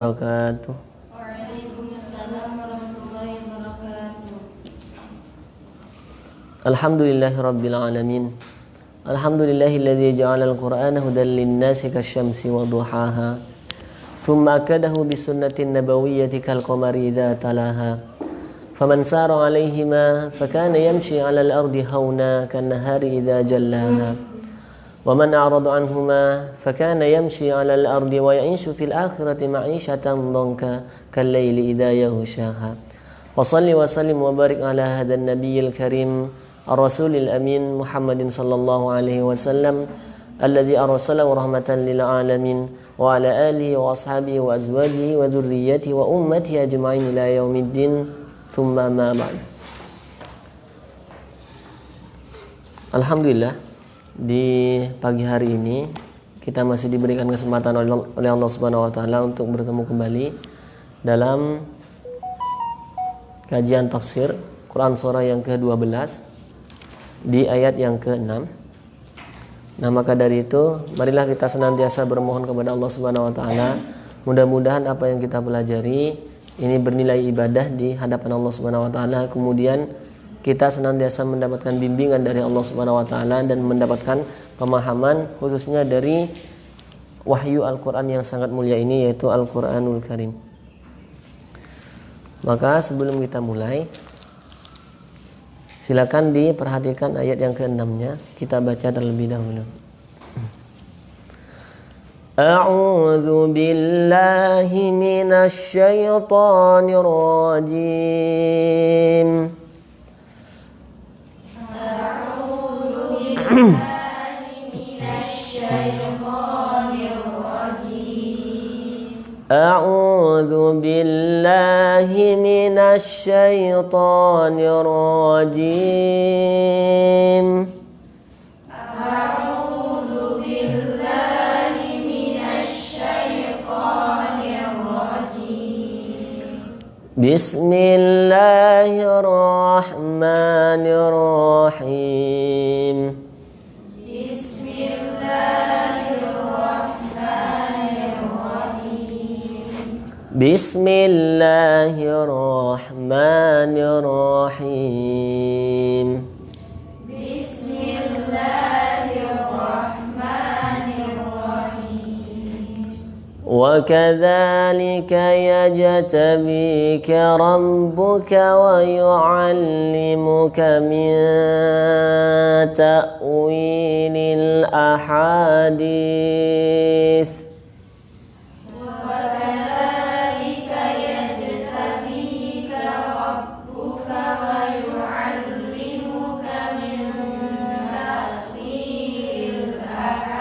wabarakatuh. Waalaikumsalam warahmatullahi wabarakatuh. Alhamdulillahirabbil alamin. Alhamdulillahilladzi ja'ala al-Qur'ana hudan lin-nasi kasy-syamsi wa duhaha. Tsumma akadahu bis-sunnatin nabawiyyati kal-qamari idza talaha. Faman sara 'alaihima fakana yamshi 'ala al-ardi hauna kan-nahari idza jallaha. ومن أعرض عنهما فكان يمشي على الأرض ويعيش في الآخرة معيشة ضنكا كالليل إذا يغشاها وصل وسلم وبارك على هذا النبي الكريم الرسول الأمين محمد صلى الله عليه وسلم الذي أرسله رحمة للعالمين وعلى آله وأصحابه وأزواجه وذريته وأمته أجمعين إلى يوم الدين ثم ما بعد. Alhamdulillah, di pagi hari ini kita masih diberikan kesempatan oleh Allah Subhanahu wa taala untuk bertemu kembali dalam kajian tafsir Quran surah yang ke-12 di ayat yang ke-6. Nah, maka dari itu marilah kita senantiasa bermohon kepada Allah Subhanahu wa taala, mudah-mudahan apa yang kita pelajari ini bernilai ibadah di hadapan Allah Subhanahu wa taala, kemudian kita senantiasa mendapatkan bimbingan dari Allah Subhanahu wa taala dan mendapatkan pemahaman khususnya dari wahyu Al-Qur'an yang sangat mulia ini, yaitu Al-Qur'anul Karim. Maka sebelum kita mulai, silakan diperhatikan ayat yang ke-6-nya, kita baca terlebih dahulu. A'udzu billahi minasy syaithanir rajim. أعوذ بالله من الشيطان الرجيم. أعوذ بالله من الشيطان الرجيم. بسم الله الرحمن الرحيم. بسم الله الرحمن الرحيم. بسم الله الرحمن الرحيم. بسم الله الرحمن الرحيم. وكذلك يجتبيك ربك ويعلمك من تأويل الأحاديث. وكذلك يجتبيك ربك ويعلمك من تأويل الأحاديث.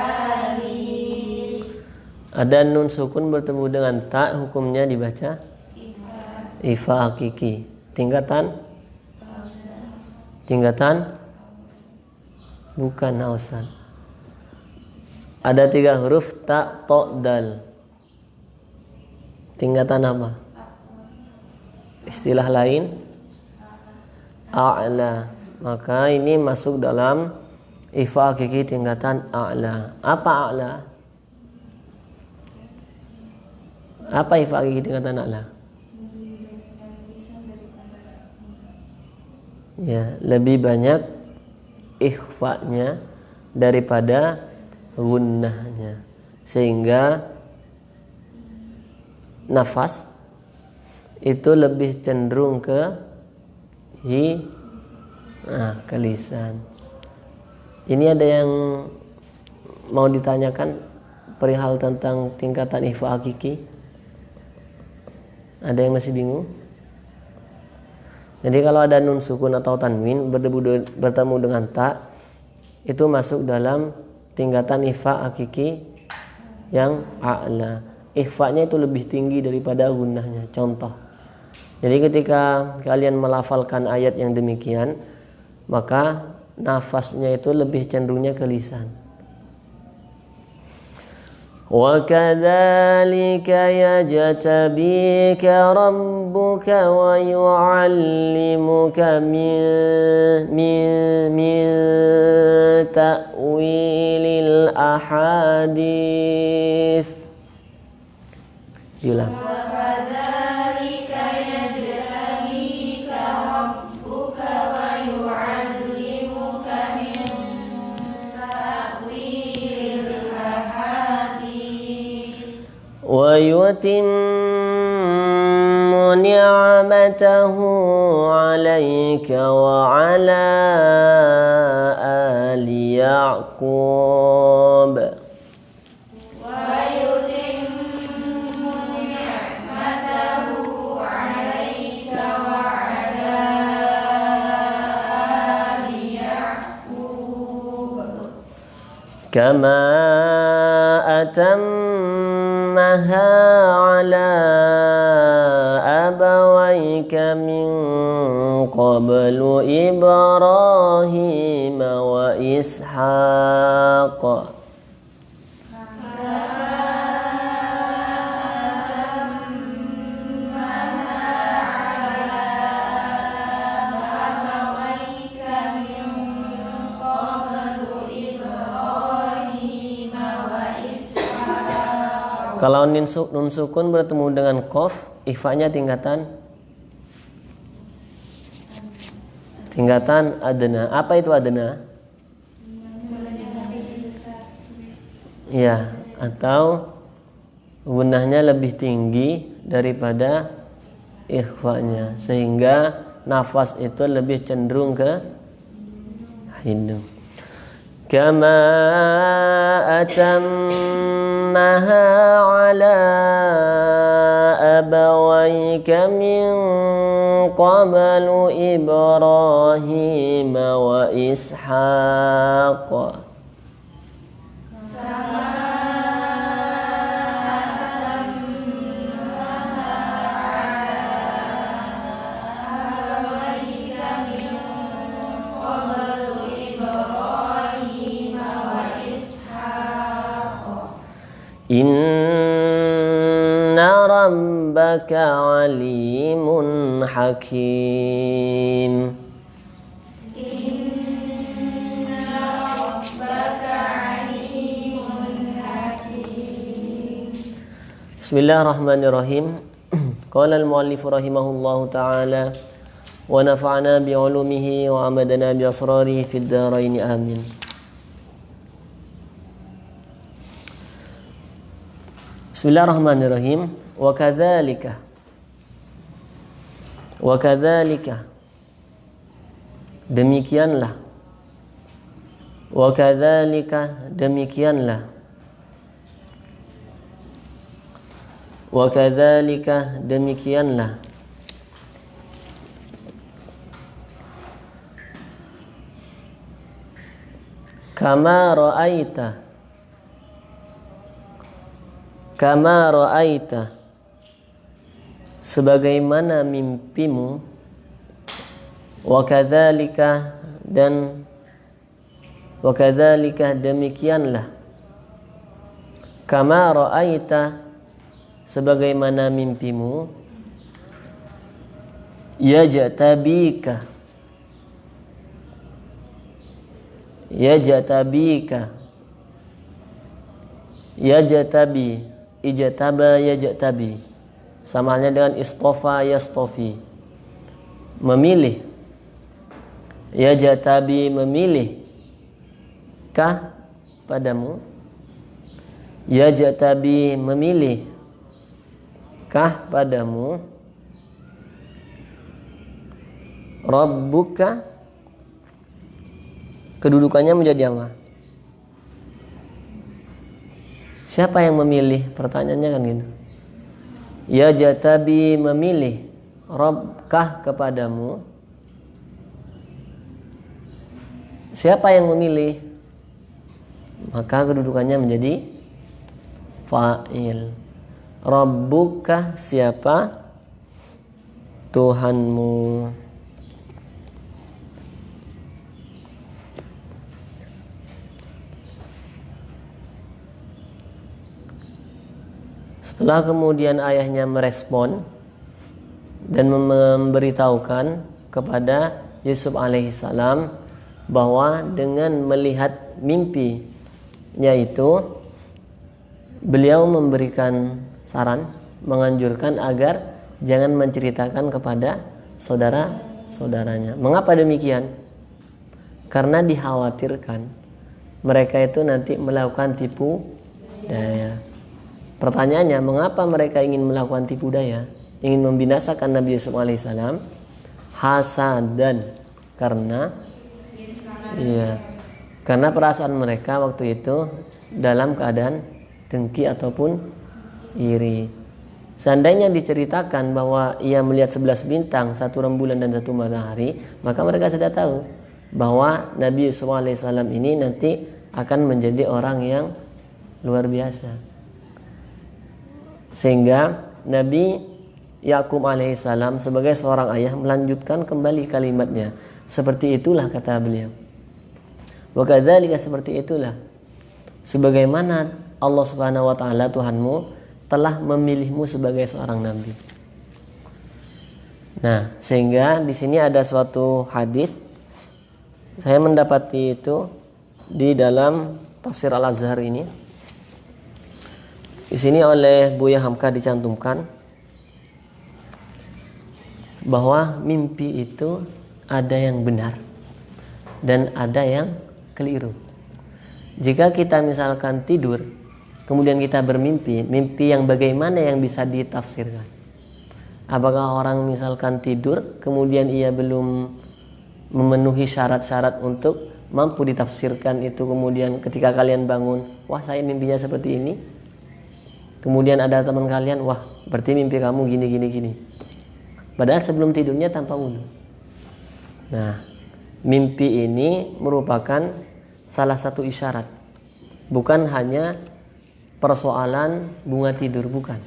Ada nun sukun bertemu dengan ta, hukumnya dibaca ifa hakiki. Tingkatan bukan ausan. Ada 3 huruf ta, to, dal. Tingkatan apa? Istilah lain a'la. Maka ini masuk dalam ifa hakiki tingkatan a'la. Apa a'la? Apa ifa hakiki tingkatan a'la? Ya, lebih banyak ikhfa'nya daripada gunnahnya, sehingga nafas itu lebih cenderung ke ke lisan. Ini ada yang mau ditanyakan perihal tentang tingkatan ikhfa hakiki? Ada yang masih bingung? Jadi kalau ada nun sukun atau tanwin bertemu dengan ta, itu masuk dalam tingkatan ikhfa hakiki yang a'la. Ikhfa'nya itu lebih tinggi daripada gunnahnya. Contoh, jadi ketika kalian melafalkan ayat yang demikian, maka nafasnya itu lebih cenderungnya ke lisan. وَكَذَلِكَ يَجْتَبِيكَ رَبُّكَ وَيُعَلِّمُكَ مِنْ تَأْوِيلِ الْأَحَادِيثِ. Diulang. ويتم نعمته عليك وعلى آل يعقوب كما أتمها على أبويك من قبل إبراهيم وإسحاق Kalau nun sukun bertemu dengan qaf, ikhfanya tingkatan adna. Apa itu adna? Ya, atau gunahnya lebih tinggi daripada ikhfanya, sehingga nafas itu lebih cenderung ke hidung. Kama atammaha ala abawayka min qablu Ibrahim wa Ishaq. Inna rabbaka alimun hakim. Bismillahirrahmanirrahim. Qala al-muallif rahimahullahu ta'ala wa nafa'na bi'ulumihi wa amadana bi asrarihi fid dharain amin. Bismillahirrahmanirrahim. Wa kadzalika demikianlah kama ra'aita sebagaimana mimpimu, wa kadzalika demikianlah, kama ra'aita sebagaimana mimpimu, yajtabika yajtabi ijtaba yajtabi, sama halnya dengan istofa yastofi, memilih. Yajtabi memilih kah padamu, yajtabi memilih kah padamu, rabbuka kedudukannya menjadi apa? Siapa yang memilih? Pertanyaannya kan gitu. Ya jatabi memilih, Rabbkah kepadamu. Siapa yang memilih? Maka kedudukannya menjadi fa'il. Rabbuka siapa? Tuhanmu. Setelah kemudian ayahnya merespon dan memberitahukan kepada Yusuf alaihissalam bahwa dengan melihat mimpinya itu beliau memberikan saran, menganjurkan agar jangan menceritakan kepada saudara-saudaranya. Mengapa demikian? Karena dikhawatirkan mereka itu nanti melakukan tipu daya. Pertanyaannya, mengapa mereka ingin melakukan tipu daya, ingin membinasakan Nabi Yusuf alaihissalam? Hasadan, karena karena perasaan mereka waktu itu dalam keadaan dengki ataupun iri. Seandainya diceritakan bahwa ia melihat 11 bintang, 1 rembulan dan 1 matahari, maka mereka sudah tahu bahwa Nabi Yusuf alaihissalam ini nanti akan menjadi orang yang luar biasa. Sehingga Nabi Yakub alaihissalam sebagai seorang ayah melanjutkan kembali kalimatnya. Seperti itulah kata beliau. Wa kadzalika, seperti itulah sebagaimana Allah Subhanahu wa taala Tuhanmu telah memilihmu sebagai seorang nabi. Nah, sehingga di sini ada suatu hadis, saya mendapati itu di dalam tafsir Al-Azhar ini. Di sini oleh Buya Hamka dicantumkan bahwa mimpi itu ada yang benar dan ada yang keliru. Jika kita misalkan tidur, kemudian kita bermimpi, mimpi yang bagaimana yang bisa ditafsirkan? Apakah orang misalkan tidur, kemudian ia belum memenuhi syarat-syarat untuk mampu ditafsirkan itu, kemudian ketika kalian bangun, wah saya mimpinya seperti ini. Kemudian ada teman kalian, wah berarti mimpi kamu gini. Padahal sebelum tidurnya tanpa wudu. Nah, mimpi ini merupakan salah satu isyarat. Bukan hanya persoalan bunga tidur, bukan.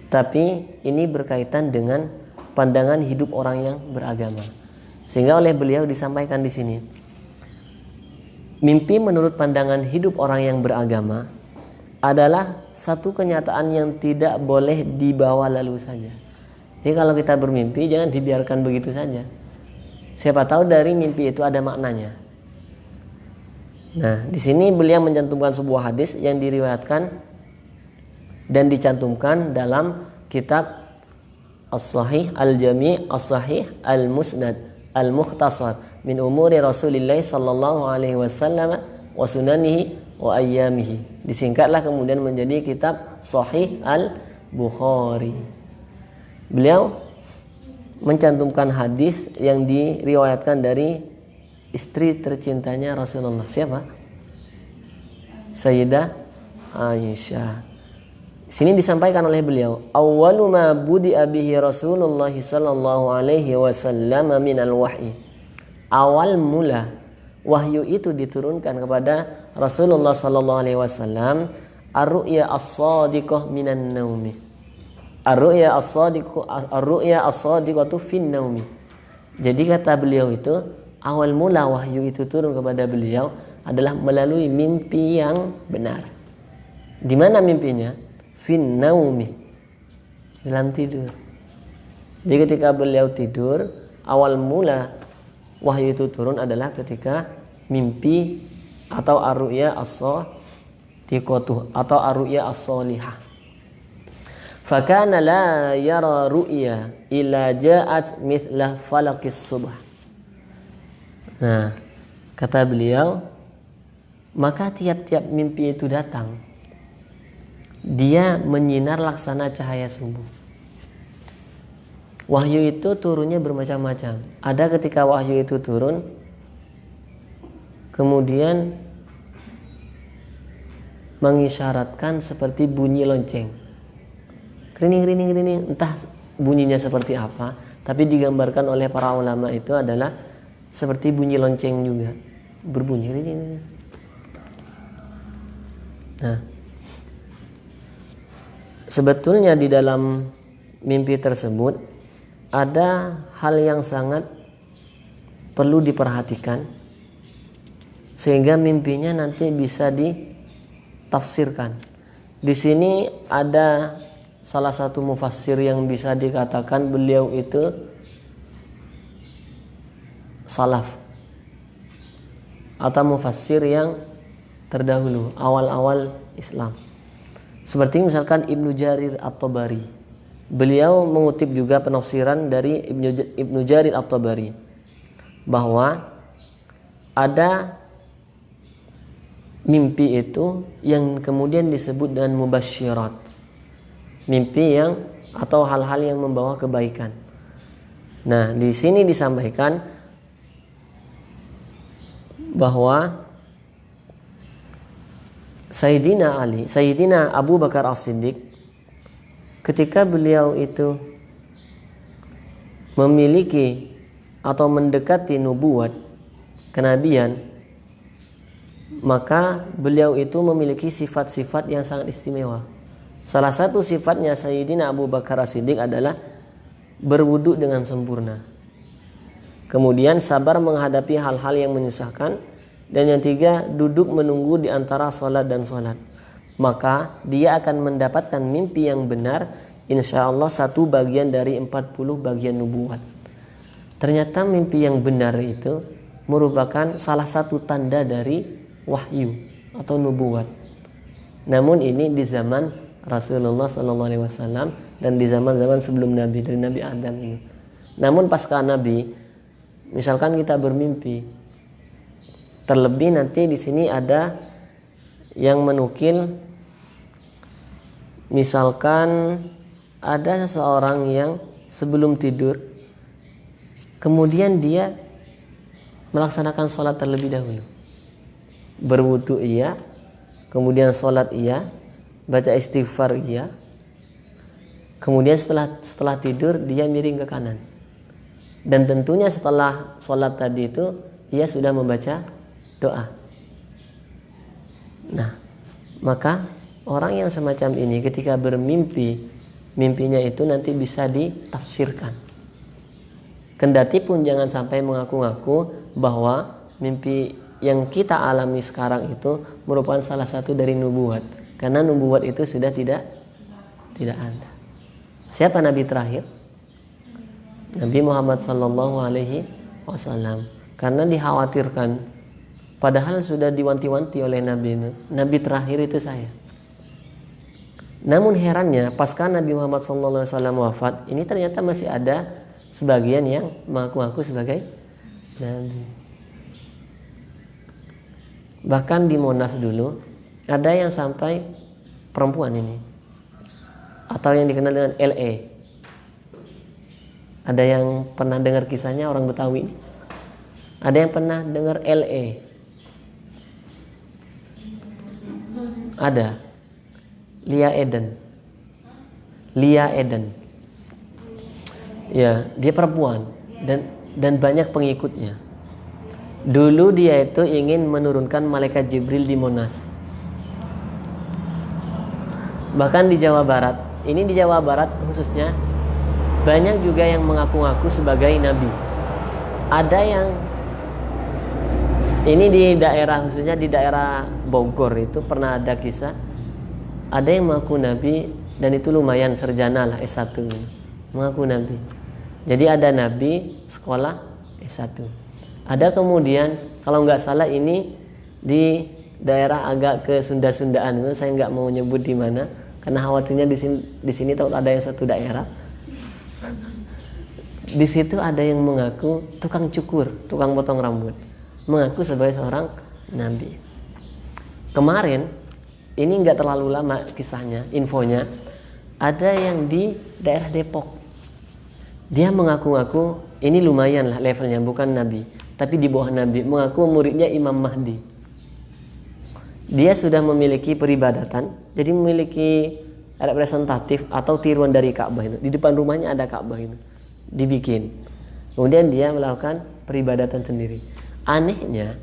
Tapi ini berkaitan dengan pandangan hidup orang yang beragama. Sehingga oleh beliau disampaikan di sini, mimpi menurut pandangan hidup orang yang beragama adalah satu kenyataan yang tidak boleh dibawa lalu saja. Jadi kalau kita bermimpi jangan dibiarkan begitu saja. Siapa tahu dari mimpi itu ada maknanya. Nah, di sini beliau mencantumkan sebuah hadis yang diriwayatkan dan dicantumkan dalam kitab As-Sahih Al-Jami' As-Sahih Al-Musnad Al-Mukhtasar min umuri Rasulillah sallallahu alaihi wasallam wa sunanihi wa ayyamihi. Disingkatlah kemudian menjadi kitab Sahih Al-Bukhari. Beliau mencantumkan hadis yang diriwayatkan dari istri tercintanya Rasulullah. Siapa? Sayyidah Aisyah. Sini disampaikan oleh beliau, awwalu ma budi'a bihi Rasulullah sallallahu alaihi wasallam minal wahyi. Awal mula wahyu itu diturunkan kepada Rasulullah sallallahu alaihi wasallam ar-ru'ya as-sadiqah minan naumi. Ar-ru'ya as-sadiqatu fin naumi. Jadi kata beliau itu, awal mula wahyu itu turun kepada beliau adalah melalui mimpi yang benar. Di mana mimpinya? Fin naumi, dalam tidur. Jadi ketika beliau tidur, awal mula wahyu itu turun adalah ketika mimpi atau ar-ru'ya as-sadiqatu atau ar-ru'ya as-salihah. Fakana la yara ru'ya illa ja'at mithla falaqis subh. Nah, kata beliau, maka tiap-tiap mimpi itu datang, dia menyinar laksana cahaya subuh. Wahyu itu turunnya bermacam-macam. Ada ketika wahyu itu turun, kemudian mengisyaratkan seperti bunyi lonceng. Krining, entah bunyinya seperti apa, tapi digambarkan oleh para ulama itu adalah seperti bunyi lonceng juga, berbunyi. Nah, sebetulnya di dalam mimpi tersebut ada hal yang sangat perlu diperhatikan sehingga mimpinya nanti bisa ditafsirkan. Di sini ada salah satu mufassir yang bisa dikatakan beliau itu salaf atau mufassir yang terdahulu, awal-awal Islam. Seperti misalkan Ibnu Jarir At-Tabari. Beliau mengutip juga penafsiran dari Ibnu Jarir At-Tabari bahwa ada mimpi itu yang kemudian disebut dengan mubasyirat. Mimpi yang atau hal-hal yang membawa kebaikan. Nah, di sini disampaikan bahwa Sayyidina Abu Bakar As-Siddiq ketika beliau itu memiliki atau mendekati nubuat, kenabian, maka beliau itu memiliki sifat-sifat yang sangat istimewa. Salah satu sifatnya Sayyidina Abu Bakar As-Siddiq adalah berwudu dengan sempurna. Kemudian sabar menghadapi hal-hal yang menyusahkan. Dan yang tiga, duduk menunggu di antara sholat dan sholat. Maka dia akan mendapatkan mimpi yang benar, insya Allah 1 bagian dari 40 bagian nubuat. Ternyata mimpi yang benar itu merupakan salah satu tanda dari wahyu atau nubuat. Namun ini di zaman Rasulullah SAW dan di zaman-zaman sebelum Nabi, dari Nabi Adam ini. Namun pasca Nabi, misalkan kita bermimpi, terlebih nanti di sini ada yang menukil, misalkan ada seseorang yang sebelum tidur kemudian dia melaksanakan sholat terlebih dahulu, berwudu iya, kemudian sholat iya, baca istighfar iya, kemudian setelah tidur dia miring ke kanan, dan tentunya setelah sholat tadi itu ia sudah membaca doa. Nah, maka orang yang semacam ini ketika bermimpi, mimpinya itu nanti bisa ditafsirkan. Kendati pun jangan sampai mengaku-ngaku bahwa mimpi yang kita alami sekarang itu merupakan salah satu dari nubuat, karena nubuat itu sudah tidak ada. Siapa nabi terakhir? Nabi Muhammad SAW. Karena dikhawatirkan, padahal sudah diwanti-wanti oleh Nabi itu, Nabi terakhir itu saya. Namun herannya, pasca Nabi Muhammad SAW wafat, ini ternyata masih ada sebagian yang mengaku-ngaku sebagai Nabi. Bahkan di Monas dulu, ada yang sampai perempuan ini, atau yang dikenal dengan LE. Ada yang pernah dengar kisahnya orang Betawi? Ada yang pernah dengar LE? Ada. Lia Eden. Ya, dia perempuan dan banyak pengikutnya. Dulu dia itu ingin menurunkan malaikat Jibril di Monas. Bahkan di Jawa Barat, ini di Jawa Barat khususnya, banyak juga yang mengaku-ngaku sebagai nabi. Ada yang ini di daerah, khususnya di daerah Bogor itu pernah ada kisah, ada yang mengaku nabi dan itu lumayan sarjana lah, S1 mengaku nabi. Jadi ada nabi sekolah S1. Ada kemudian kalau nggak salah ini di daerah agak ke Sunda-Sundaan itu, saya nggak mau nyebut di mana karena khawatirnya di sini tahu ada yang satu daerah. Di situ ada yang mengaku tukang cukur, tukang potong rambut, mengaku sebagai seorang nabi. Kemarin, ini nggak terlalu lama kisahnya, infonya, ada yang di daerah Depok. Dia mengaku-ngaku, ini lumayan lah levelnya, bukan nabi, tapi di bawah nabi, mengaku muridnya Imam Mahdi. Dia sudah memiliki peribadatan, jadi memiliki representatif atau tiruan dari Ka'bah itu. Di depan rumahnya ada Ka'bah itu, dibikin. Kemudian dia melakukan peribadatan sendiri. Anehnya,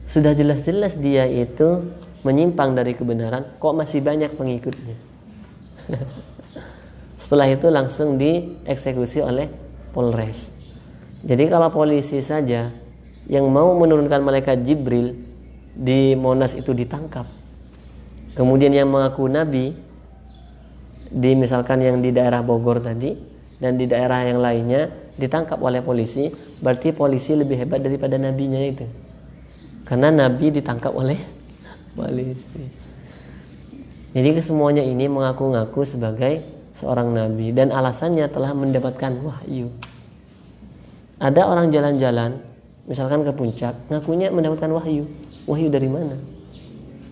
sudah jelas-jelas dia itu menyimpang dari kebenaran, kok masih banyak pengikutnya. Setelah itu langsung dieksekusi oleh Polres. Jadi kalau polisi saja yang mau menurunkan malaikat Jibril di Monas itu ditangkap, kemudian yang mengaku nabi di misalkan yang di daerah Bogor tadi dan di daerah yang lainnya ditangkap oleh polisi, berarti polisi lebih hebat daripada nabinya itu, karena nabi ditangkap oleh polisi. Jadi kesemuanya ini mengaku-ngaku sebagai seorang nabi dan alasannya telah mendapatkan wahyu. Ada orang jalan-jalan misalkan ke puncak, ngakunya mendapatkan wahyu. Wahyu dari mana?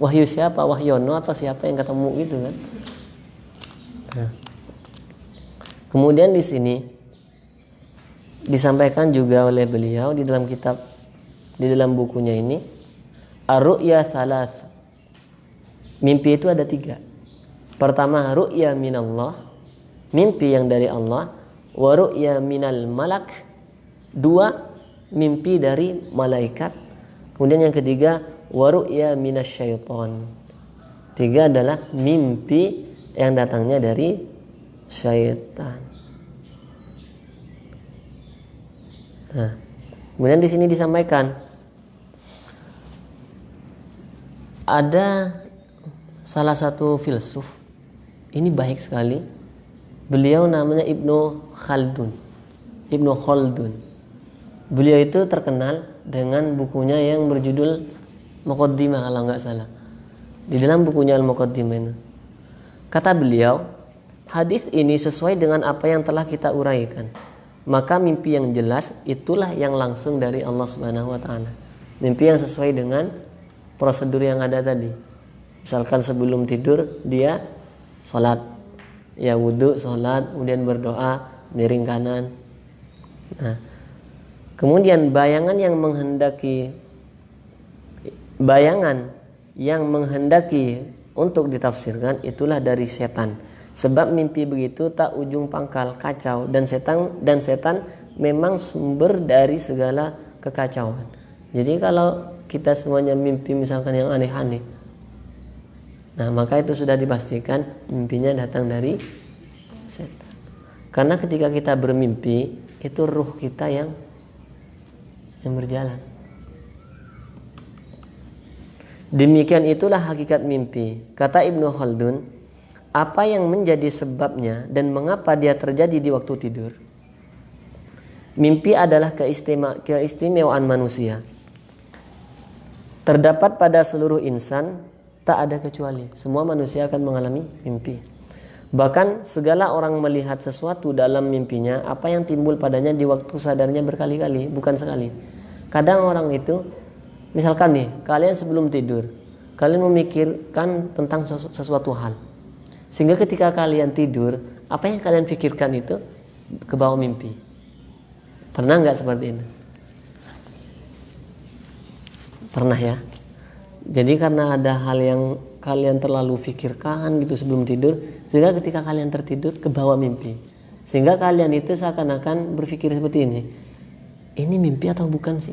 Wahyu siapa? Wahyono atau siapa yang ketemu gitu kan? Nah. Kemudian di sini disampaikan juga oleh beliau di dalam kitab, di dalam bukunya ini, ar-ru'ya thalath. Mimpi itu ada 3. Pertama, ru'ya minallah, mimpi yang dari Allah. Wa ru'ya minal malak, 2 mimpi dari malaikat. Kemudian yang ketiga, wa ru'ya minasyaiton, 3 adalah mimpi yang datangnya dari syaitan. Nah, kemudian di sini disampaikan ada salah satu filsuf, ini baik sekali. Beliau namanya Ibnu Khaldun. Beliau itu terkenal dengan bukunya yang berjudul Muqaddimah kalau nggak salah. Di dalam bukunya Al-Muqaddimah ini, kata beliau, hadis ini sesuai dengan apa yang telah kita uraikan. Maka mimpi yang jelas itulah yang langsung dari Allah Subhanahu wa taala. Mimpi yang sesuai dengan prosedur yang ada tadi. Misalkan sebelum tidur dia sholat, ya wudhu, sholat, kemudian berdoa, miring kanan. Nah, kemudian bayangan yang menghendaki untuk ditafsirkan itulah dari setan. Sebab mimpi begitu tak ujung pangkal, kacau, dan setan memang sumber dari segala kekacauan. Jadi kalau kita semuanya mimpi misalkan yang aneh-aneh, nah maka itu sudah dipastikan mimpinya datang dari setan. Karena ketika kita bermimpi, itu ruh kita yang berjalan. Demikian itulah hakikat mimpi. Kata Ibnu Khaldun, apa yang menjadi sebabnya dan mengapa dia terjadi di waktu tidur? Mimpi adalah keistimewaan manusia. Terdapat pada seluruh insan, tak ada kecuali. Semua manusia akan mengalami mimpi. Bahkan segala orang melihat sesuatu dalam mimpinya, apa yang timbul padanya di waktu sadarnya berkali-kali, bukan sekali. Kadang orang itu, misalkan nih, kalian sebelum tidur, kalian memikirkan tentang sesuatu hal. Sehingga ketika kalian tidur, apa yang kalian pikirkan itu ke bawah mimpi. Pernah nggak seperti itu? Pernah ya? Jadi karena ada hal yang kalian terlalu pikirkan gitu sebelum tidur, sehingga ketika kalian tertidur ke bawah mimpi. Sehingga kalian itu seakan-akan berpikir seperti ini. Ini mimpi atau bukan sih?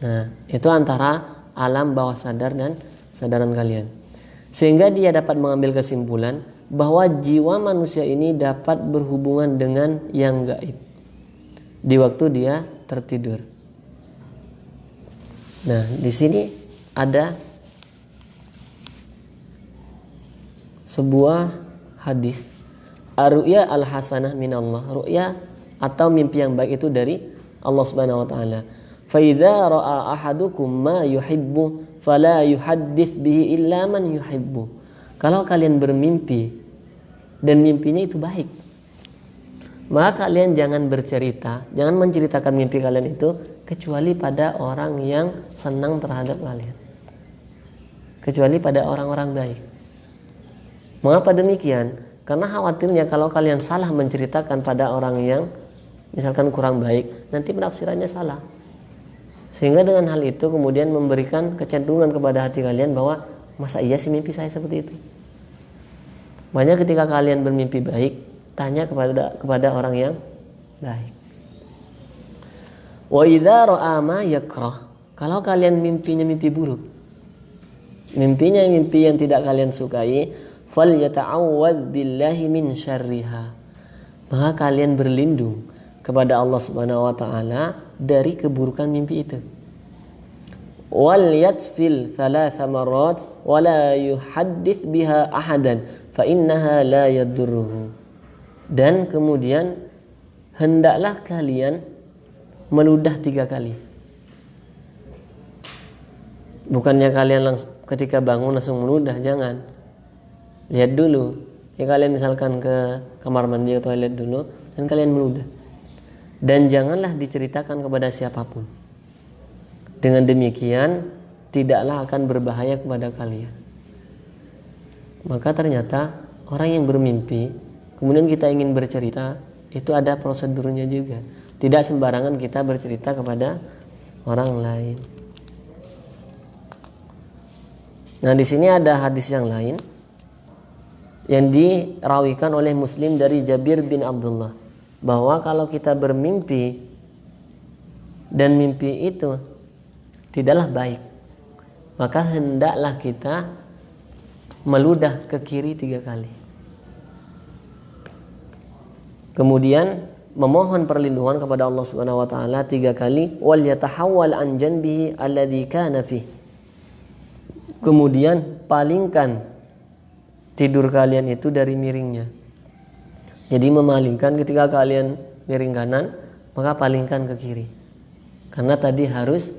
Nah, itu antara alam bawah sadar dan sadaran kalian. Sehingga dia dapat mengambil kesimpulan bahwa jiwa manusia ini dapat berhubungan dengan yang gaib di waktu dia tertidur. Nah, di sini ada sebuah hadis, ar-ru'ya al-hasanah minallah. Ru'ya atau mimpi yang baik itu dari Allah Subhanahu wa taala. Fa idza ra'a ahadukum ma yuhibbu fala yuhaddits bihi illa man yuhibbu. Kalau kalian bermimpi dan mimpinya itu baik, maka kalian jangan bercerita, jangan menceritakan mimpi kalian itu kecuali pada orang yang senang terhadap kalian, kecuali pada orang-orang baik. Mengapa demikian? Karena khawatirnya kalau kalian salah menceritakan pada orang yang misalkan kurang baik, nanti penafsirannya salah. Sehingga dengan hal itu kemudian memberikan kecenderungan kepada hati kalian bahwa masa iya sih mimpi saya seperti itu. Makanya ketika kalian bermimpi baik, tanya kepada orang yang baik. Wa idza ra'a ma yakrah. Kalau kalian mimpinya mimpi buruk, mimpinya mimpi yang tidak kalian sukai, falyata'awwadz billahi min syarriha. Maka kalian berlindung kepada Allah Subhanahu wa taala dari keburukan mimpi itu. Wal yatfil thalatha marrat wa la yuhaddits biha ahadan fa innaha la yadurruhu. Dan kemudian hendaklah kalian meludah 3 kali. Bukannya kalian langsung ketika bangun langsung meludah, jangan. Lihat dulu. Ya kalian misalkan ke kamar mandi atau toilet dulu dan kalian meludah. Dan janganlah diceritakan kepada siapapun. Dengan demikian tidaklah akan berbahaya kepada kalian. Maka ternyata orang yang bermimpi kemudian kita ingin bercerita, itu ada prosedurnya juga. Tidak sembarangan kita bercerita kepada orang lain. Nah, di sini ada hadis yang lain yang dirawikan oleh Muslim dari Jabir bin Abdullah, bahwa kalau kita bermimpi dan mimpi itu tidaklah baik, maka hendaklah kita meludah ke kiri 3 kali. Kemudian memohon perlindungan kepada Allah Subhanahu wa taala 3 kali, wal yatahawwal an janbihi alladhi kana fihi. Kemudian palingkan tidur kalian itu dari miringnya. Jadi memalingkan, ketika kalian miring kanan, maka palingkan ke kiri. Karena tadi harus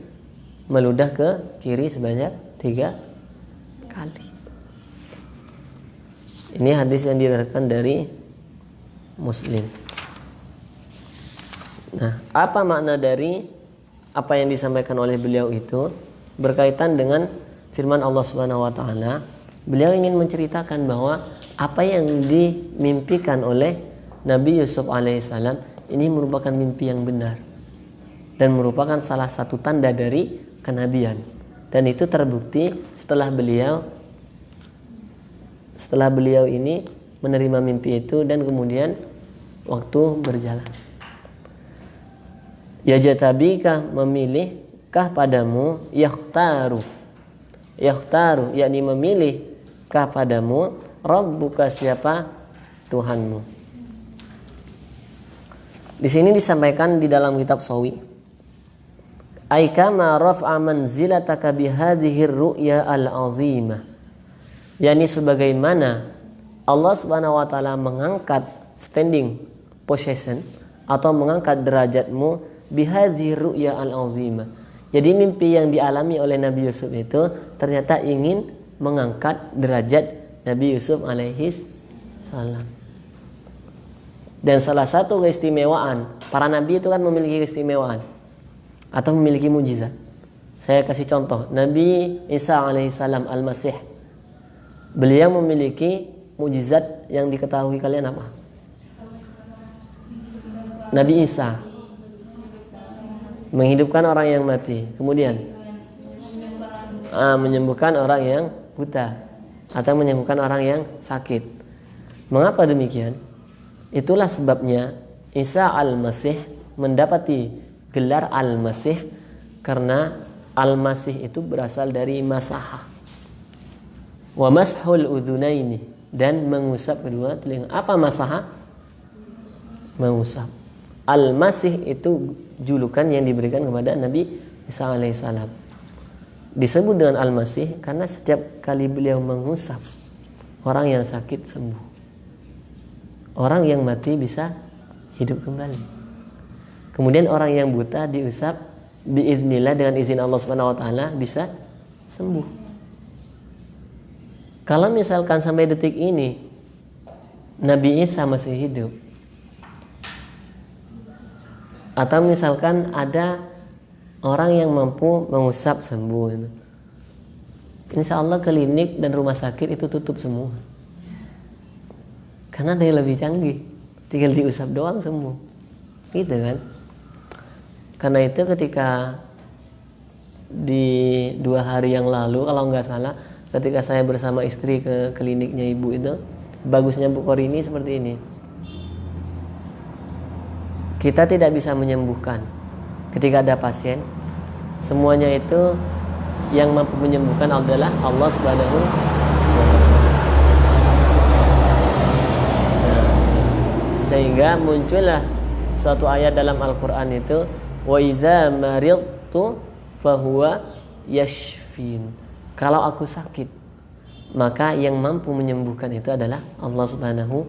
meludah ke kiri sebanyak 3 kali. Ini hadis yang diriwayatkan dari Muslim. Nah, apa makna dari apa yang disampaikan oleh beliau itu? Berkaitan dengan firman Allah Subhanahu wa taala. Beliau ingin menceritakan bahwa apa yang dimimpikan oleh Nabi Yusuf alaihissalam ini merupakan mimpi yang benar dan merupakan salah satu tanda dari kenabian. Dan itu terbukti setelah beliau ini menerima mimpi itu dan kemudian waktu berjalan. Yajatabika, memilihkah padamu, yakhtaru, yakni memilihkah padamu, Rabbuka, siapa Tuhanmu. Di sini disampaikan di dalam kitab Sawi, aikama raf'a manzilataka bihadhihi ru'ya al-azimah, yakni sebagaimana Allah Subhanahu wa taala mengangkat standing position atau mengangkat derajatmu bihadhihi ru'ya al-azimah. Jadi mimpi yang dialami oleh Nabi Yusuf itu ternyata ingin mengangkat derajat Nabi Yusuf alaihis salam. Dan salah satu keistimewaan, para nabi itu kan memiliki keistimewaan atau memiliki mujizat. Saya kasih contoh, Nabi Isa alaihis salam al-Masih. Beliau memiliki mujizat yang diketahui kalian apa? Nabi Isa menghidupkan orang yang mati, kemudian menyembuhkan orang yang buta atau menyembuhkan orang yang sakit. Mengapa demikian? Itulah sebabnya Isa al-Masih mendapati gelar al-Masih, karena al-Masih itu berasal dari masaha wa mashul udhunaini, dan mengusap kedua telinga. Apa masaha? Mengusap. Al-Masih itu julukan yang diberikan kepada Nabi Isa alaihissalam. Disebut dengan Al-Masih karena setiap kali beliau mengusap, orang yang sakit sembuh, orang yang mati bisa hidup kembali. Kemudian orang yang buta diusap biidznillah, dengan izin Allah Subhanahu wa taala bisa sembuh. Kalau misalkan sampai detik ini Nabi Isa masih hidup, atau misalkan ada orang yang mampu mengusap sembuh, insya Allah klinik dan rumah sakit itu tutup semua, karena ada yang lebih canggih, tinggal diusap doang sembuh, gitu kan. Karena itu ketika di 2 hari yang lalu kalau nggak salah, ketika saya bersama istri ke kliniknya ibu itu, bagusnya Bukhari ini seperti ini. Kita tidak bisa menyembuhkan. Ketika ada pasien, semuanya itu yang mampu menyembuhkan adalah Allah Subhanahu wa taala. Sehingga muncullah suatu ayat dalam Al-Qur'an itu, wa idza maridtu fahuwa yashfin. Kalau aku sakit, maka yang mampu menyembuhkan itu adalah Allah Subhanahu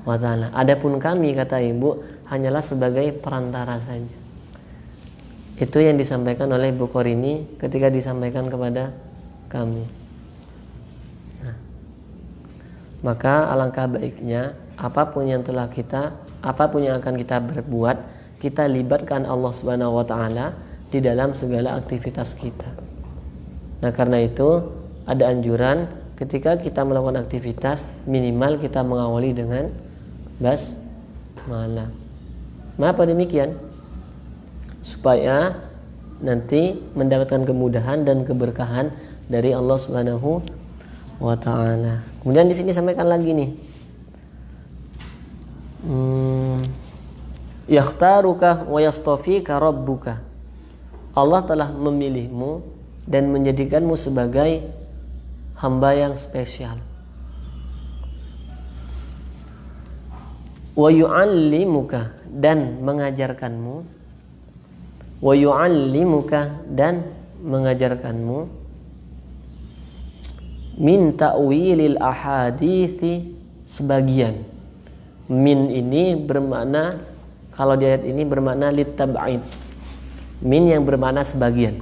wa ta'ala. Adapun kami, kata ibu, hanyalah sebagai perantara saja. Itu yang disampaikan oleh Bukhari ini ketika disampaikan kepada kami. Nah, maka alangkah baiknya apapun yang akan kita berbuat, kita libatkan Allah Subhanahu wa ta'ala di dalam segala aktivitas kita. Nah, karena itu ada anjuran ketika kita melakukan aktivitas minimal kita mengawali dengan basmalah. Mengapa demikian? Supaya nanti mendapatkan kemudahan dan keberkahan dari Allah Subhanahu wa taala. Kemudian di sini sampaikan lagi nih. Yakhtaruka wa yastafika rabbuka. Allah telah memilihmu dan menjadikanmu sebagai hamba yang spesial. Wa yu'allimuka, dan mengajarkanmu. Wa yu'allimuka, dan mengajarkanmu min ta'wilil ahadithi, sebagian. Min ini bermakna, kalau di ayat ini bermakna litab'id. Min yang bermakna sebagian.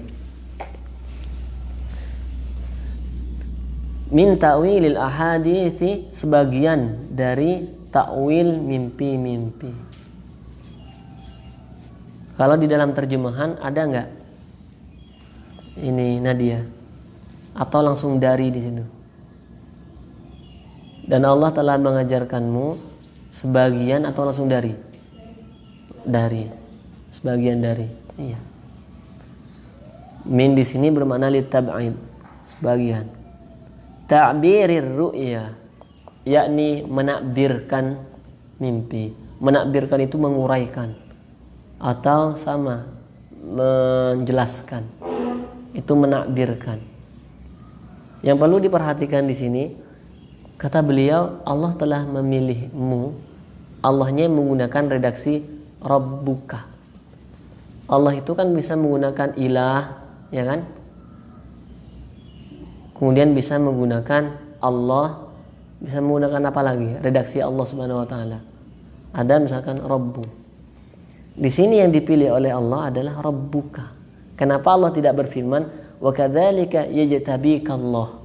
Min ta'wilil ahadithi, sebagian dari ta'wil mimpi-mimpi. Kalau di dalam terjemahan ada nggak ini Nadia? Atau langsung dari di situ? Dan Allah telah mengajarkanmu sebagian atau langsung dari? Dari. Sebagian dari. Iya. Min di sini bermakna litab'id, sebagian. Ta'birir ru'ya, yakni menakbirkan mimpi. Menakbirkan itu menguraikan atau sama menjelaskan. Itu menakbirkan. Yang perlu diperhatikan di sini, kata beliau, Allah telah memilihmu. Allahnya menggunakan redaksi Rabbuka. Allah itu kan bisa menggunakan ilah, ya kan? Kemudian bisa menggunakan Allah, bisa menggunakan apa lagi? Redaksi Allah Subhanahu wa taala. Ada misalkan Rabbu. Di sini yang dipilih oleh Allah adalah Rabbuka. Kenapa Allah tidak berfirman wa kadzalika yajtabikallah?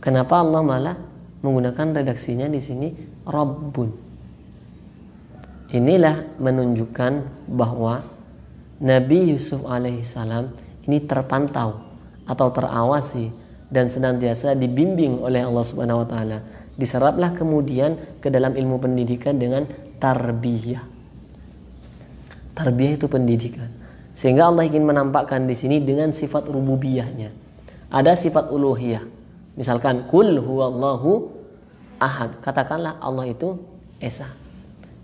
Kenapa Allah malah menggunakan redaksinya di sini Rabbun? Inilah menunjukkan bahwa Nabi Yusuf alaihissalam ini terpantau atau terawasi dan senantiasa dibimbing oleh Allah Subhanahu wa taala. Diseraplah kemudian ke dalam ilmu pendidikan dengan tarbiyah. Tarbiyah itu pendidikan. Sehingga Allah ingin menampakkan di sini dengan sifat rububiyahnya. Ada sifat uluhiyah. Misalkan kul huwallahu ahad. Katakanlah Allah itu esa.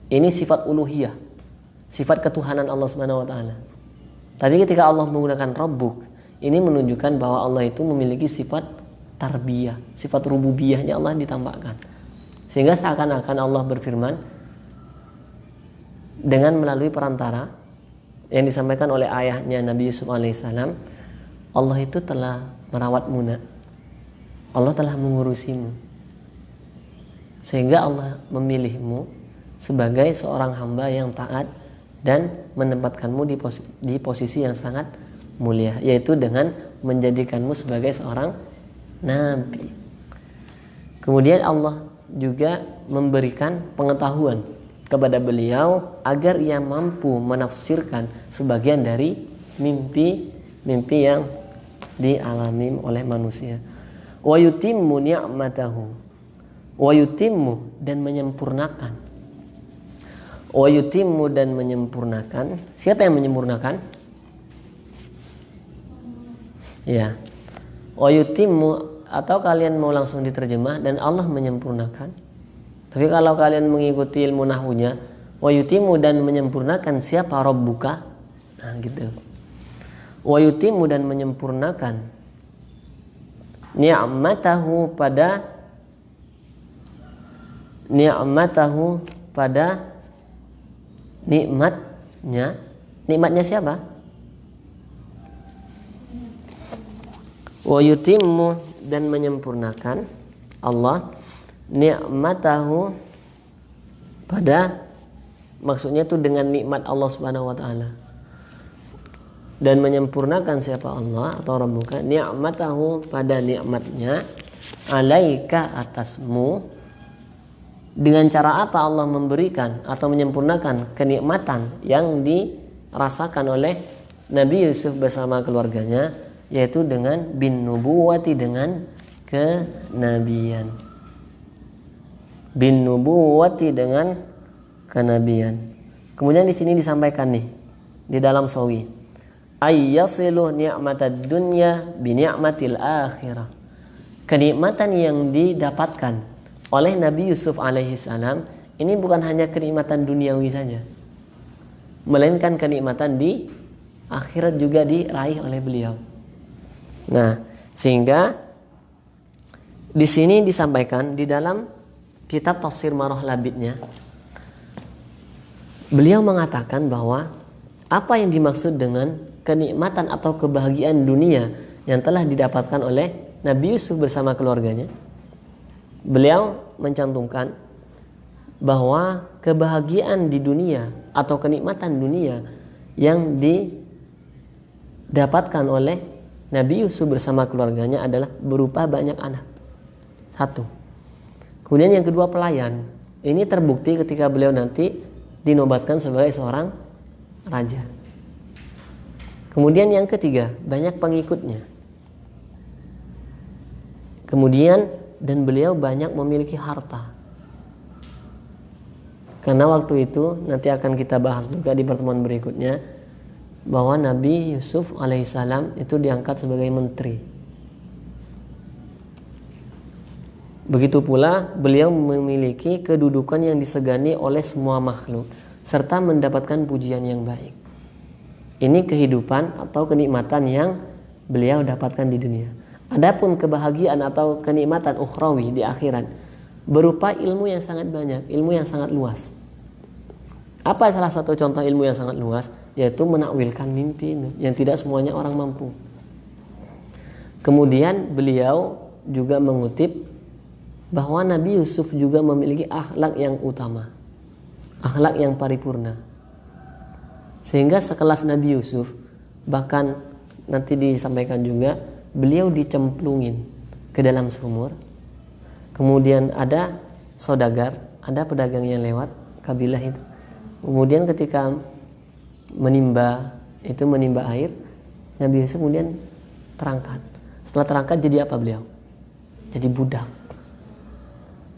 Ini sifat uluhiyah. Sifat ketuhanan Allah Subhanahu wa taala. Tapi ketika Allah menggunakan Rabbuk, ini menunjukkan bahwa Allah itu memiliki sifat tarbiyah, sifat rububiyahnya Allah ditambahkan. Sehingga seakan-akan Allah berfirman dengan melalui perantara yang disampaikan oleh ayahnya Nabi Yusuf alaihissalam, Allah itu telah merawatmu, nak. Allah telah mengurusimu. Sehingga Allah memilihmu sebagai seorang hamba yang taat dan menempatkanmu di posisi yang sangat mulia, yaitu dengan menjadikanmu sebagai seorang nabi. Kemudian Allah juga memberikan pengetahuan kepada beliau agar ia mampu menafsirkan sebagian dari mimpi yang dialami oleh manusia. Wa yutimmu ni'matahu, wa yutimmu, dan menyempurnakan. Wa yutimmu, dan menyempurnakan. Siapa yang menyempurnakan? Ya. Wa yutimmu, atau kalian mau langsung diterjemah dan Allah menyempurnakan. Tapi kalau kalian mengikuti ilmu nahwunya, wa yutimmu, dan menyempurnakan siapa? Rabbuka. Nah, gitu. Wa yutimmu, dan menyempurnakan ni'matahu pada nikmatnya. Nikmatnya siapa? Wa yutimmu, dan menyempurnakan Allah ni'matahu pada, maksudnya itu dengan nikmat Allah Subhanahu wa taala. Dan menyempurnakan siapa? Allah atau Rabbuka ni'matahu, pada nikmatnya alaika, atasmu. Dengan cara apa Allah memberikan atau menyempurnakan kenikmatan yang dirasakan oleh Nabi Yusuf bersama keluarganya, yaitu dengan bin nubuwati, dengan kenabian. Bin nubuwati, dengan kenabian. Kemudian di sini disampaikan nih di dalam sawi, ayyasilu ni'matad dunya bi ni'matil akhirah. Kenikmatan yang didapatkan oleh Nabi Yusuf alaihi salam ini bukan hanya kenikmatan duniawi saja, melainkan kenikmatan di akhirat juga diraih oleh beliau. Nah, sehingga di sini disampaikan di dalam kitab Tafsir Marah Labidnya, beliau mengatakan bahwa apa yang dimaksud dengan kenikmatan atau kebahagiaan dunia yang telah didapatkan oleh Nabi Yusuf bersama keluarganya, beliau mencantumkan bahwa kebahagiaan di dunia atau kenikmatan dunia yang didapatkan oleh Nabi Yusuf bersama keluarganya adalah berupa banyak anak. Satu. Kemudian yang kedua, pelayan. Ini terbukti ketika beliau nanti dinobatkan sebagai seorang raja. Kemudian yang ketiga, banyak pengikutnya. Kemudian dan beliau banyak memiliki harta. Karena waktu itu nanti akan kita bahas juga di pertemuan berikutnya bahwa Nabi Yusuf alaihissalam itu diangkat sebagai menteri. Begitu pula beliau memiliki kedudukan yang disegani oleh semua makhluk serta mendapatkan pujian yang baik. Ini kehidupan atau kenikmatan yang beliau dapatkan di dunia. Adapun kebahagiaan atau kenikmatan ukhrawi di akhirat berupa ilmu yang sangat banyak, ilmu yang sangat luas. Apa salah satu contoh ilmu yang sangat luas? Yaitu menakwilkan mimpi yang tidak semuanya orang mampu. Kemudian beliau juga mengutip bahwa Nabi Yusuf juga memiliki akhlak yang utama, akhlak yang paripurna. Sehingga sekelas Nabi Yusuf, bahkan nanti disampaikan juga, beliau dicemplungin ke dalam sumur. Kemudian ada saudagar, ada pedagang yang lewat kabilah itu. Kemudian ketika menimba air, Nabi Yusuf kemudian terangkat. Setelah terangkat jadi apa beliau? Jadi budak.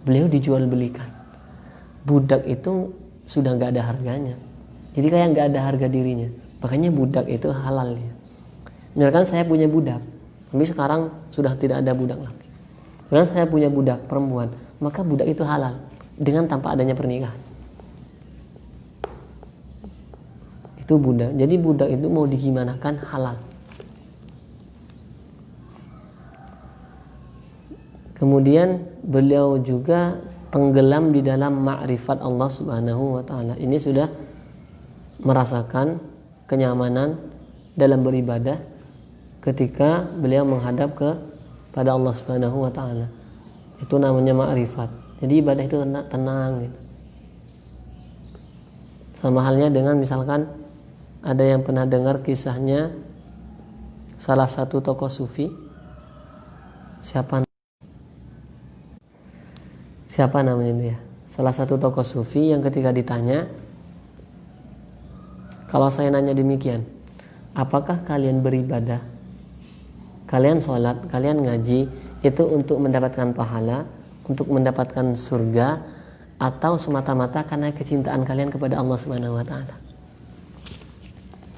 Beliau dijual belikan. Budak itu sudah gak ada harganya. Jadi kayak gak ada harga dirinya. Makanya budak itu halal ya. Misalkan saya punya budak, tapi sekarang sudah tidak ada budak lagi. Misalkan saya punya budak perempuan, maka budak itu halal dengan tanpa adanya pernikahan. Itu budak. Jadi budak itu mau digimanakan halal. Kemudian beliau juga tenggelam di dalam ma'rifat Allah Subhanahu wa taala. Ini sudah merasakan kenyamanan dalam beribadah ketika beliau menghadap kepada Allah Subhanahu wa taala. Itu namanya ma'rifat. Jadi ibadah itu tenang gitu. Sama halnya dengan misalkan ada yang pernah dengar kisahnya salah satu tokoh sufi, siapa namanya itu ya, salah satu tokoh sufi yang ketika ditanya, kalau saya nanya demikian, apakah kalian beribadah, kalian sholat, kalian ngaji itu untuk mendapatkan pahala, untuk mendapatkan surga, atau semata-mata karena kecintaan kalian kepada Allah Subhanahu wa taala?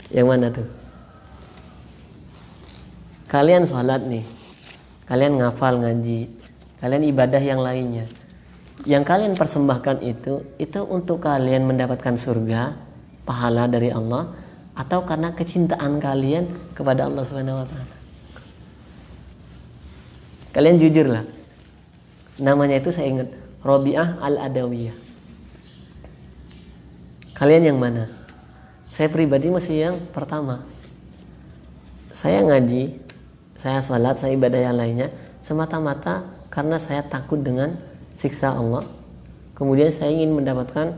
Yang mana tuh? Kalian sholat nih, kalian ngafal ngaji, kalian ibadah yang lainnya, yang kalian persembahkan itu untuk kalian mendapatkan surga, pahala dari Allah, atau karena kecintaan kalian kepada Allah Subhanahu wa taala? Kalian jujurlah. Namanya itu saya ingat, Rabi'ah Al-Adawiyah. Kalian yang mana? Saya pribadi masih yang pertama. Saya ngaji, saya salat, saya ibadah yang lainnya semata-mata karena saya takut dengan siksa Allah. Kemudian saya ingin mendapatkan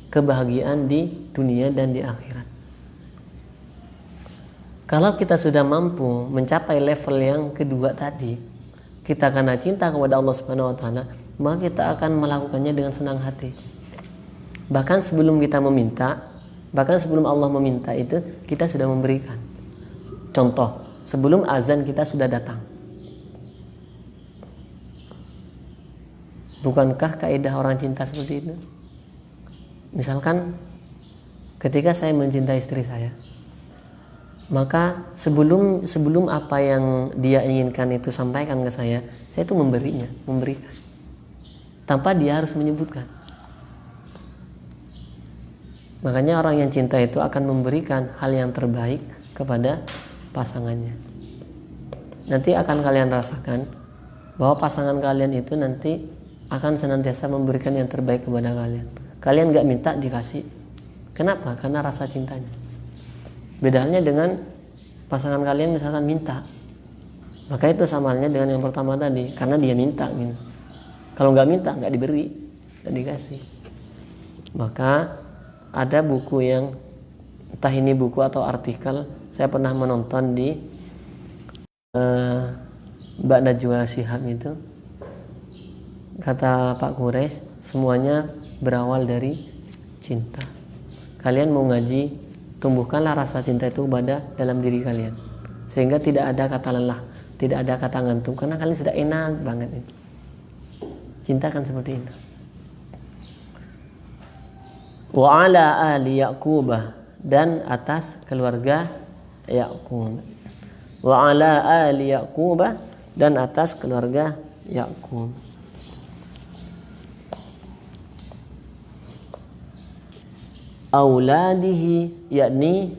kebahagiaan di dunia dan di akhirat. Kalau kita sudah mampu mencapai level yang kedua tadi, kita karena cinta kepada Allah Subhanahu wa taala, maka kita akan melakukannya dengan senang hati. Bahkan sebelum kita meminta, bahkan sebelum Allah meminta itu, kita sudah memberikan. Contoh, sebelum azan kita sudah datang. Bukankah kaidah orang cinta seperti itu? Misalkan ketika saya mencintai istri saya, maka sebelum apa yang dia inginkan itu sampaikan ke saya itu memberikan tanpa dia harus menyebutkan. Makanya orang yang cinta itu akan memberikan hal yang terbaik kepada pasangannya. Nanti akan kalian rasakan bahwa pasangan kalian itu nanti akan senantiasa memberikan yang terbaik kepada kalian. Kalian gak minta dikasih. Kenapa? Karena rasa cintanya. Bedanya dengan pasangan kalian misalkan minta, maka itu sama halnya dengan yang pertama tadi, karena dia minta gitu. Kalau nggak minta nggak diberi, nggak dikasih. Maka ada buku yang entah ini buku atau artikel, saya pernah menonton di Mbak Najwa Shihab itu, kata Pak Quraisy, semuanya berawal dari cinta. Kalian mau ngaji, tumbuhkanlah rasa cinta itu dalam diri kalian, sehingga tidak ada kata lelah, tidak ada kata ngantuk, karena kalian sudah enak banget ini. Cinta kan seperti ini. Wa ala ali Yaqubah, dan atas keluarga Yaqub. Wa ala ali Yaqubah, dan atas keluarga Yaqub. Auladihi, yakni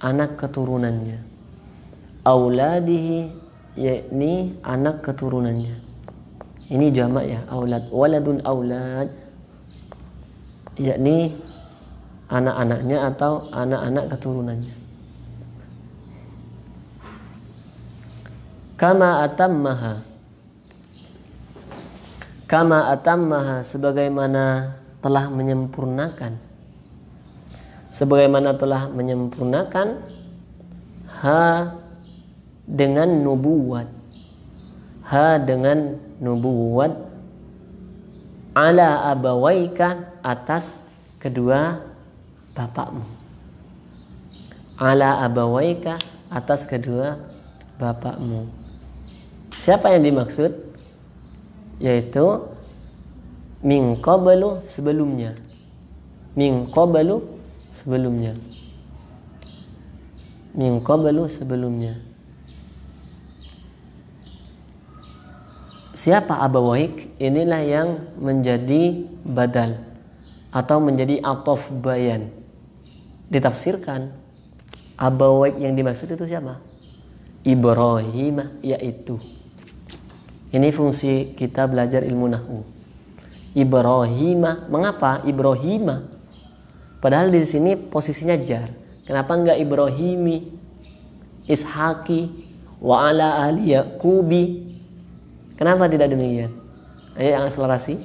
anak keturunannya. Auladihi, yakni anak keturunannya. Ini jamak ya, aulad. Waladun aulad, yakni anak-anaknya atau anak-anak keturunannya. Kama atammaha, sebagaimana telah menyempurnakan ha dengan nubuwat ala abawaika, atas kedua bapakmu. Ala abawaika, atas kedua bapakmu. Siapa yang dimaksud? Yaitu min qablu, sebelumnya. Min qablu, sebelumnya. Min qablu, sebelumnya. Siapa abawaik? Inilah yang menjadi badal atau menjadi atof bayan. Ditafsirkan abawaik yang dimaksud itu siapa? Ibrahim, yaitu. Ini fungsi kita belajar ilmu nahwu. Ibrahim, mengapa Ibrahim? Padahal di sini posisinya jar. Kenapa enggak Ibrahimi, Ishaqi, wa ala ali Yaqubi? Kenapa tidak demikian? Ayo yang akselerasi.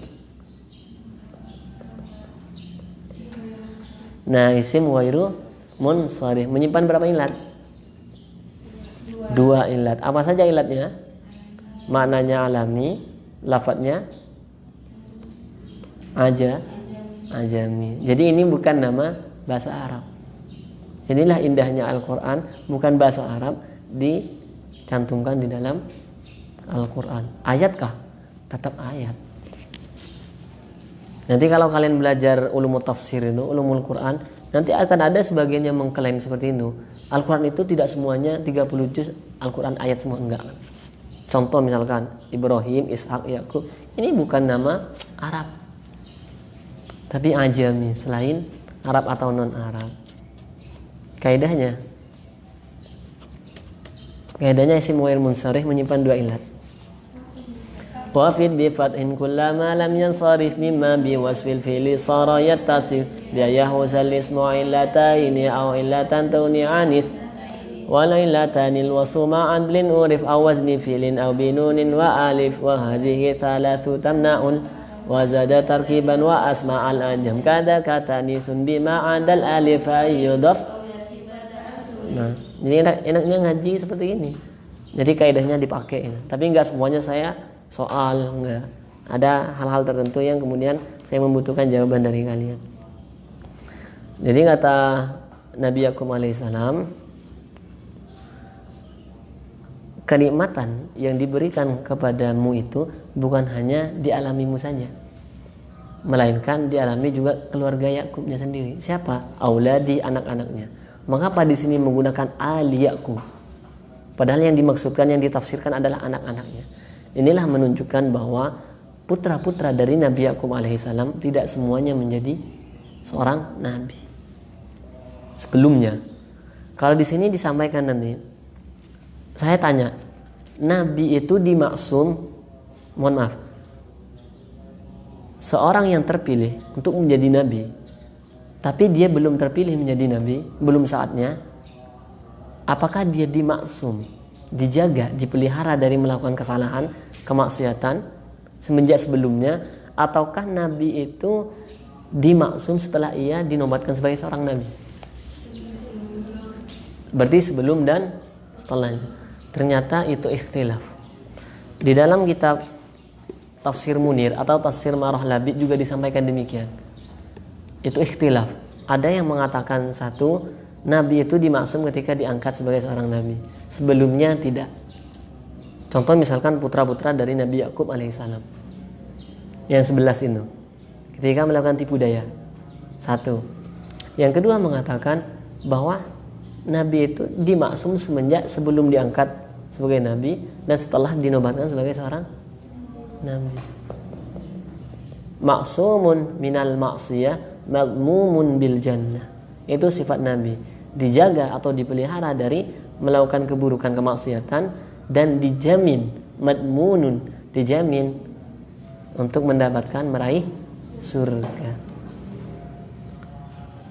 Nah, isim ghairu munsharif menyimpan berapa ilat? Dua ilat. Apa saja ilatnya? Maknanya alami, lafadznya ajami. Jadi ini bukan nama bahasa Arab. Inilah indahnya Al-Quran, bukan bahasa Arab dicantumkan di dalam Al-Quran. Ayatkah? Tetap ayat. Nanti kalau kalian belajar ulumul tafsir itu, ulumul Quran, nanti akan ada sebagian yang mengklaim seperti itu. Al-Quran itu tidak semuanya 30 juz Al-Quran ayat semua, enggak. Contoh misalkan Ibrahim, Ishaq, Yakub, ini bukan nama Arab, tapi ajami, selain Arab atau non-Arab. Kaidahnya isim ghair munsharif menyimpan dua ilat. Wafid bi fathin kullama lam yansarif mimma bi wasfil fi'li sara yattasif bi yahuzal ismu illataini aw illatan tawni anis wal illatani alwasu ma adlin urif aw wazni fi'lin aw binunin wa alif wa hadhihi thalathu tamna'un wa zada tarkiban wa asma al ajam kada katanisun bima adal alif ayyudaf. Nah, ini enaknya ngaji seperti ini. Jadi kaidahnya dipakai, tapi enggak semuanya saya soal, enggak. Ada hal-hal tertentu yang kemudian saya membutuhkan jawaban dari kalian. Jadi kata Nabi Yakub alaihissalam, kenikmatan yang diberikan kepadamu itu bukan hanya dialamimu saja, melainkan dialami juga keluarga Yakubnya sendiri. Siapa? Auladi, anak-anaknya. Mengapa di sini menggunakan ali Yakub? Padahal yang dimaksudkan, yang ditafsirkan adalah anak-anaknya. Inilah menunjukkan bahwa putra-putra dari Nabi Yakub alaihissalam tidak semuanya menjadi seorang nabi sebelumnya. Kalau di sini disampaikan nanti, saya tanya, nabi itu dimaksum, mohon maaf, seorang yang terpilih untuk menjadi nabi, tapi dia belum terpilih menjadi nabi, belum saatnya. Apakah dia dimaksum, dijaga, dipelihara dari melakukan kesalahan, kemaksiatan semenjak sebelumnya, ataukah nabi itu dimaksum setelah ia dinobatkan sebagai seorang nabi? Berarti sebelum dan setelahnya. Ternyata itu ikhtilaf. Di dalam kitab Tafsir Munir atau Tafsir Marah Labid juga disampaikan demikian. Itu ikhtilaf. Ada yang mengatakan satu, nabi itu dimaksum ketika diangkat sebagai seorang nabi. Sebelumnya tidak. Contoh misalkan putra-putra dari Nabi Yakub alaihissalam, yang 11 itu, ketika melakukan tipu daya. Satu. Yang kedua mengatakan bahwa nabi itu dimaksum semenjak sebelum diangkat sebagai nabi dan setelah dinobatkan sebagai seorang nabi. Maksumun minal maksiyah madmumun bil jannah. Itu sifat nabi, dijaga atau dipelihara dari melakukan keburukan, kemaksiatan, dan dijamin, madmunun, dijamin untuk mendapatkan meraih surga.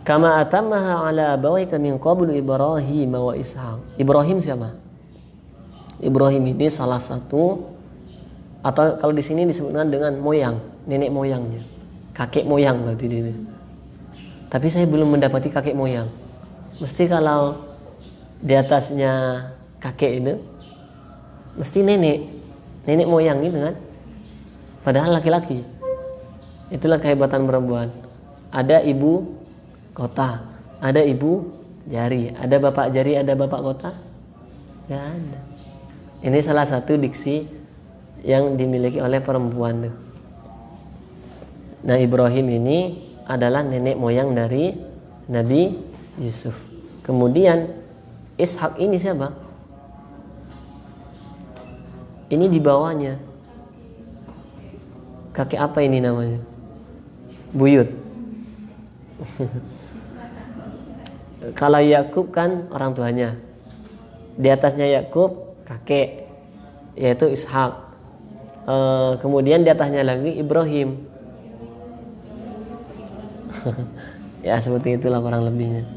Kama atammaha ala abawaika min qablu Ibrahim wa Ishaq. Ibrahim siapa? Ibrahim ini salah satu, atau kalau di sini disebutkan dengan moyang, nenek moyangnya, kakek moyang berarti ini. Tapi saya belum mendapati kakek moyang. Mesti kalau di atasnya kakek itu, mesti nenek moyang gitu kan? Padahal laki-laki. Itulah kehebatan perempuan. Ada ibu kota, ada ibu jari, ada bapak jari, ada bapak kota? Gak ada. Ini salah satu diksi yang dimiliki oleh perempuan tuh. Nah, Ibrahim ini adalah nenek moyang dari Nabi Yusuf. Kemudian Ishak ini siapa? Ini di bawahnya. Kakek apa ini namanya? Buyut. Kalau Yakub kan orang tuanya, di atasnya Yakub kakek, yaitu Ishak. Kemudian di atasnya lagi Ibrahim. Ya seperti itulah kurang lebihnya.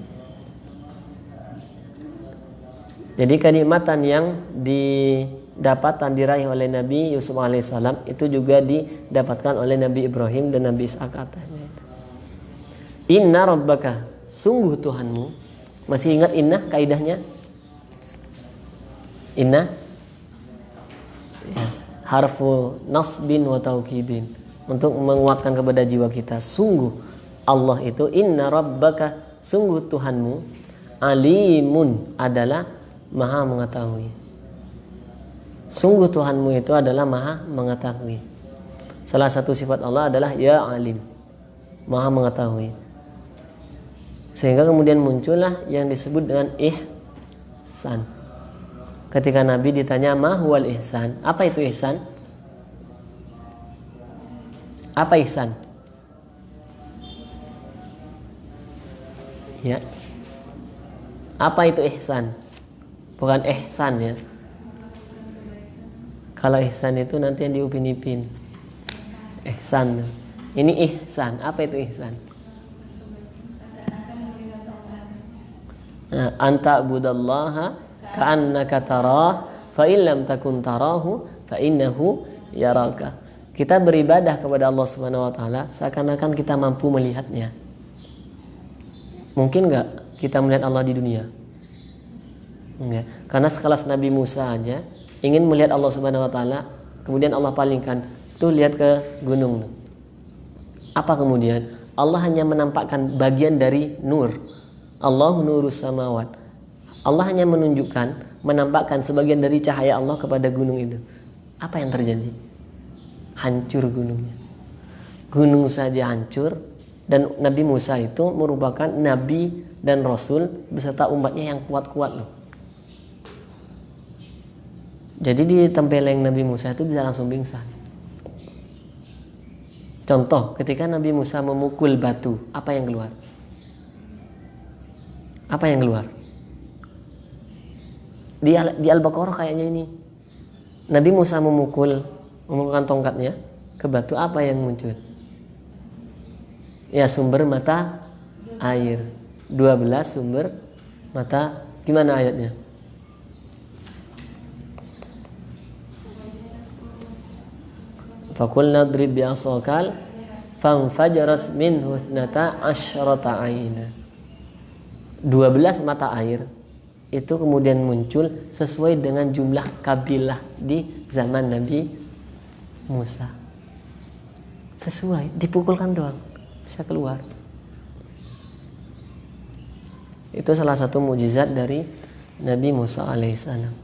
Jadi kenikmatan yang didapatkan diraih oleh Nabi Yusuf alaihissalam itu juga didapatkan oleh Nabi Ibrahim dan Nabi Ishak katanya. Inna rabbaka, sungguh Tuhanmu. Masih ingat inna kaidahnya? Inna ya, harfu nasbin wa taukidin, untuk menguatkan kepada jiwa kita. Sungguh Allah itu, inna rabbaka, sungguh Tuhanmu, alimun, adalah maha mengetahui. Sungguh Tuhanmu itu adalah maha mengetahui. Salah satu sifat Allah adalah ya alim, maha mengetahui. Sehingga kemudian muncullah yang disebut dengan ihsan. Ketika Nabi ditanya ma huwal ihsan, apa itu ihsan? Apa ihsan? Ya. Apa itu ihsan? Bukan ihsan ya. Kalau ihsan itu nanti yang di Upin-Ipin. Ihsan. Ini ihsan. Apa itu ihsan? Anta budallaha ka'annaka tarah fa in lam takun tarahu fa innahu yaraka. Kita beribadah kepada Allah Subhanahu wa taala seakan-akan kita mampu melihatnya. Mungkin enggak kita melihat Allah di dunia? Enggak. Karena sekelas Nabi Musa aja ingin melihat Allah Subhanahu wa taala, kemudian Allah palingkan, tuh lihat ke gunung. Apa kemudian? Allah hanya menampakkan bagian dari nur. Allahu nurus samawat. Allah hanya menunjukkan menampakkan sebagian dari cahaya Allah kepada gunung itu. Apa yang terjadi? Hancur gunungnya. Gunung saja hancur, dan Nabi Musa itu merupakan nabi dan rasul beserta umatnya yang kuat-kuat loh. Jadi di tempeleng Nabi Musa itu bisa langsung pingsan. Contoh, ketika Nabi Musa memukul batu, apa yang keluar? Apa yang keluar? Di Al-Baqarah kayaknya ini. Nabi Musa memukulkan tongkatnya ke batu, apa yang muncul? Ya, sumber mata air. 12 sumber mata. Gimana ayatnya? Fakulna drib bi'asokal fanfajarat minhu ithnata asyrata aina. 12 mata air itu kemudian muncul sesuai dengan jumlah kabilah di zaman Nabi Musa. Sesuai, dipukulkan doang bisa keluar. Itu salah satu mukjizat dari Nabi Musa alaihissalam.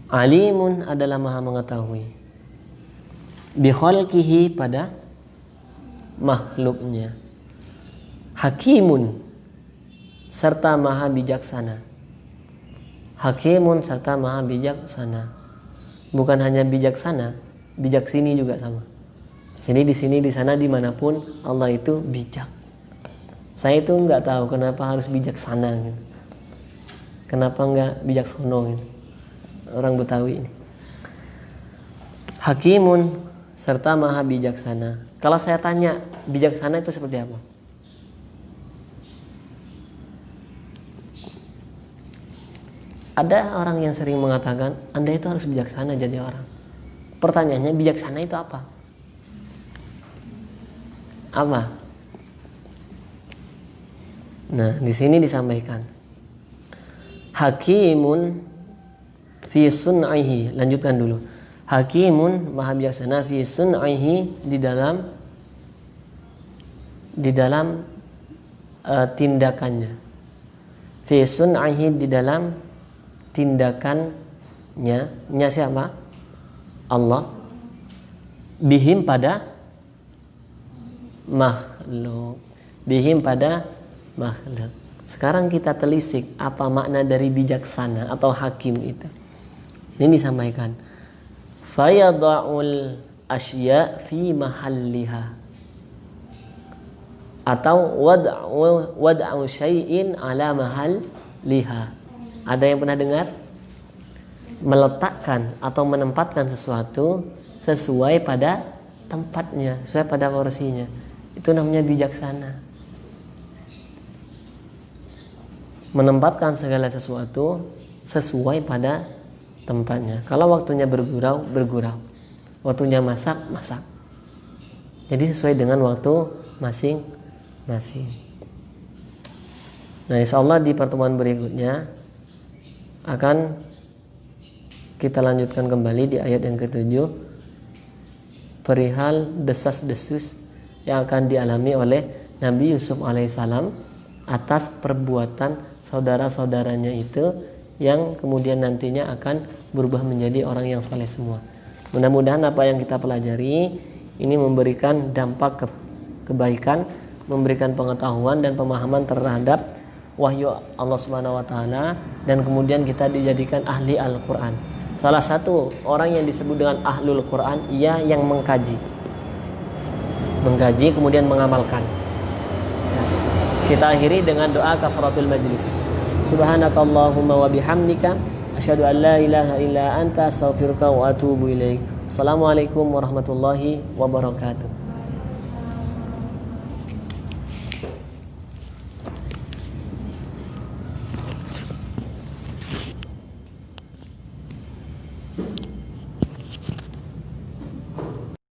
Alimun adalah maha mengetahui. Bi khalqihi pada makhluknya. Hakimun serta maha bijaksana. Hakimun serta maha bijaksana. Bukan hanya bijaksana, bijaksini juga sama. Jadi di sini, di sana, dimanapun Allah itu bijak. Saya itu nggak tahu kenapa harus bijaksana gitu. Kenapa nggak bijaksono gitu. Orang Betawi ini. Hakimun serta maha bijaksana. Kalau saya tanya, bijaksana itu seperti apa? Ada orang yang sering mengatakan, Anda itu harus bijaksana jadi orang. Pertanyaannya, bijaksana itu apa? Apa? Nah, di sini disampaikan. Hakimun fi sun'ihi. Lanjutkan dulu. Hakimun maha bijaksana fi sun'ihi di dalam tindakannya. Fi sun'ihi di dalam tindakannya. Nya siapa? Allah. Bihim pada makhluk. Bihim pada makhluk. Sekarang kita telisik apa makna dari bijaksana atau hakim itu. Ini disampaikan. Fayada'ul asya fi mahalliha. Atau wad'u syai'in ala mahalliha. Ada yang pernah dengar? Meletakkan atau menempatkan sesuatu sesuai pada tempatnya, sesuai pada porsinya. Itu namanya bijaksana. Menempatkan segala sesuatu sesuai pada tempatnya. Kalau waktunya bergurau, bergurau. Waktunya masak, masak. Jadi sesuai dengan waktu masing-masing. Nah, insyaallah di pertemuan berikutnya akan kita lanjutkan kembali di ayat yang ke-7 perihal desas-desus yang akan dialami oleh Nabi Yusuf alaihissalam atas perbuatan saudara-saudaranya itu yang kemudian nantinya akan berubah menjadi orang yang saleh semua. Mudah-mudahan apa yang kita pelajari ini memberikan dampak kebaikan, memberikan pengetahuan dan pemahaman terhadap wahyu Allah Subhanahu wa taala, dan kemudian kita dijadikan ahli Al-Qur'an. Salah satu orang yang disebut dengan ahlul Qur'an ia yang mengkaji kemudian mengamalkan. Kita akhiri dengan doa kafaratul majlis. Subhanakallahumma wa bihamdika asyhadu an la ilaha illa anta astaghfiruka wa atubu ilaik. Assalamualaikum warahmatullahi wabarakatuh.